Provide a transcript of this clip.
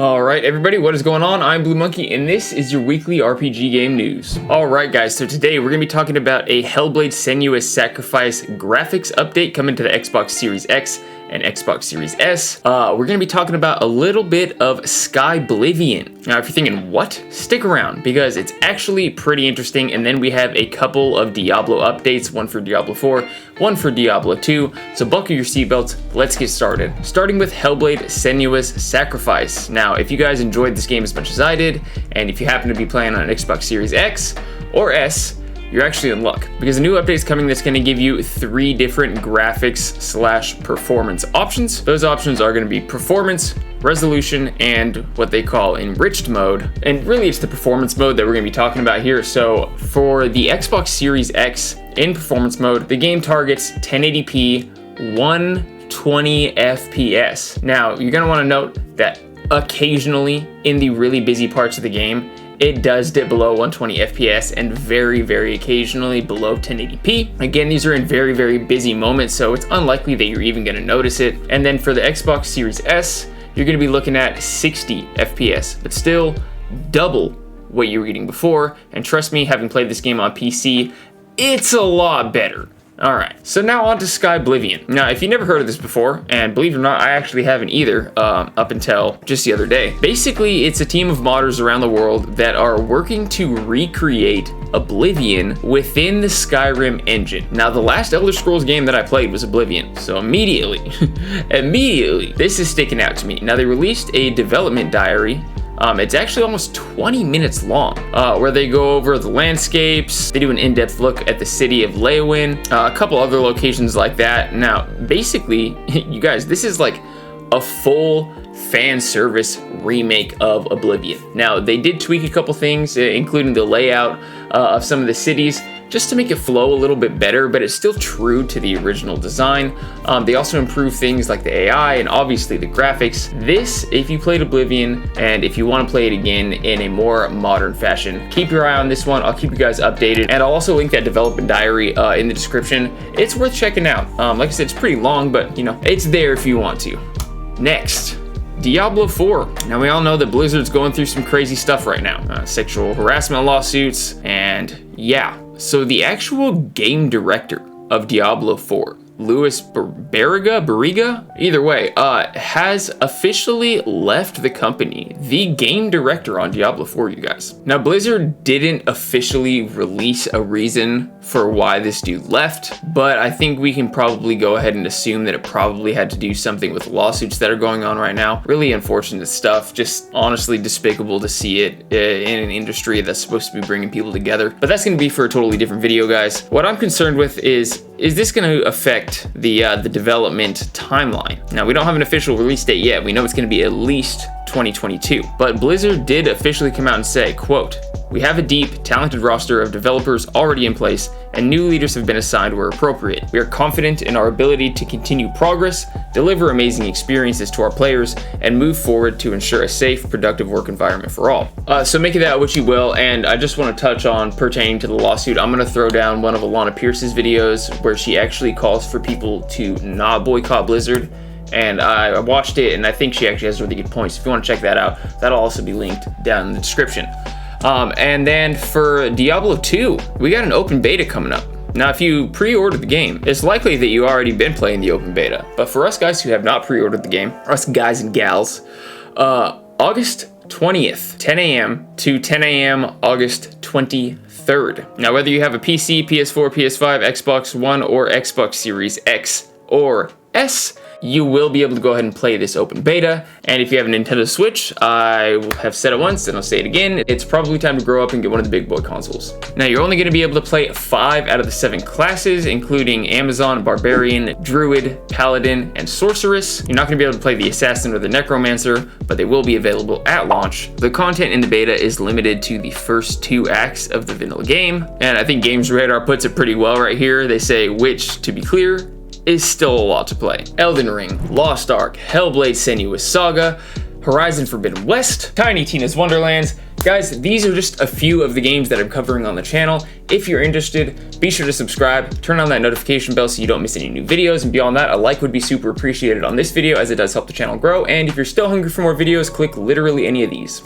Alright everybody, what is going on? I'm Blue Monkey and this is your weekly RPG game news. Alright guys, so today we're going to be talking about a Hellblade Senua's Sacrifice graphics update coming to the Xbox Series X and Xbox Series S. We're going to be talking about a little bit of Skyblivion. Now if you're thinking, what? Stick around because it's actually pretty interesting, and then we have a couple of Diablo updates, one for Diablo 4, one for Diablo 2, so buckle your seatbelts, let's get started. Starting with Hellblade Senua's Sacrifice. Now if you guys enjoyed this game as much as I did, and if you happen to be playing on an Xbox Series X or S, you're actually in luck because a new update is coming that's going to give you 3 different graphics / performance options. Those options are going to be performance, resolution, and what they call enriched mode. And really it's the performance mode that we're going to be talking about here. So for the Xbox Series X in performance mode, the game targets 1080p 120 FPS. Now you're going to want to note that occasionally in the really busy parts of the game, it does dip below 120 FPS and very occasionally below 1080p. Again, these are in very busy moments, so it's unlikely that you're even going to notice it. And then for the Xbox Series S, you're going to be looking at 60 FPS, but still double what you were getting before. And trust me, having played this game on PC, it's a lot better. Alright, so now on to Skyblivion. Now, if you never heard of this before, and believe it or not, I actually haven't either, up until just the other day. Basically, it's a team of modders around the world that are working to recreate Oblivion within the Skyrim engine. Now, the last Elder Scrolls game that I played was Oblivion, so immediately, this is sticking out to me. Now, they released a development diary. It's actually almost 20 minutes long, where they go over the landscapes, they do an in-depth look at the city of Leyawiin, a couple other locations like that. Now, basically, you guys, this is like a full fan service remake of Oblivion. Now, they did tweak a couple things, including the layout of some of the cities, just to make it flow a little bit better, but it's still true to the original design. They also improve things like the AI and obviously the graphics. This, if you played Oblivion and if you want to play it again in a more modern fashion, keep your eye on this one. I'll keep you guys updated, and I'll also link that development diary in the description. It's worth checking out. Like I said, it's pretty long, but you know, it's there if you want to. Next, Diablo 4. Now we all know that Blizzard's going through some crazy stuff right now. Sexual harassment lawsuits, and yeah. So the actual game director of Diablo 4, Louis Barriga, either way, has officially left the company. The game director on Diablo 4, you guys. Now, Blizzard didn't officially release a reason for why this dude left, but I think we can probably go ahead and assume that it probably had to do something with lawsuits that are going on right now. Really unfortunate stuff, just honestly despicable to see it in an industry that's supposed to be bringing people together. But that's going to be for a totally different video, guys. What I'm concerned with is this going to affect the development timeline? Now, we don't have an official release date yet. We know it's going to be at least 2022, but Blizzard did officially come out and say, quote, "We have a deep, talented roster of developers already in place, and new leaders have been assigned where appropriate. We are confident in our ability to continue progress, deliver amazing experiences to our players, and move forward to ensure a safe, productive work environment for all." So make of that what you will, and I just want to touch on pertaining to the lawsuit. I'm going to throw down one of Alana Pierce's videos where she actually calls for people to not boycott Blizzard. And I watched it, and I think she actually has really good points. If you want to check that out, that'll also be linked down in the description. And then for Diablo 2, we got an open beta coming up. Now, if you pre-ordered the game, it's likely that you already been playing the open beta. But for us guys who have not pre-ordered the game, us guys and gals, August 20th, 10 a.m. to 10 a.m. August 23rd. Now, whether you have a PC, PS4, PS5, Xbox One, or Xbox Series X or S, you will be able to go ahead and play this open beta. And if you have a Nintendo Switch, I have said it once and I'll say it again, it's probably time to grow up and get one of the big boy consoles. Now, you're only going to be able to play 5 out of the 7 classes, including Amazon, Barbarian, Druid, Paladin, and Sorceress. You're not going to be able to play the Assassin or the Necromancer, but they will be available at launch. The content in the beta is limited to the first 2 acts of the vanilla game, and I think Games Radar puts it pretty well right here. They say, which, to be clear, is still a lot to play. Elden Ring, Lost Ark, Hellblade Senua's Saga, Horizon Forbidden West, Tiny Tina's Wonderlands, Guys, these are just a few of the games that I'm covering on the channel. If you're interested, be sure to subscribe, turn on that notification bell so you don't miss any new videos, and beyond that, a like would be super appreciated on this video as it does help the channel grow. And if you're still hungry for more videos, click literally any of these.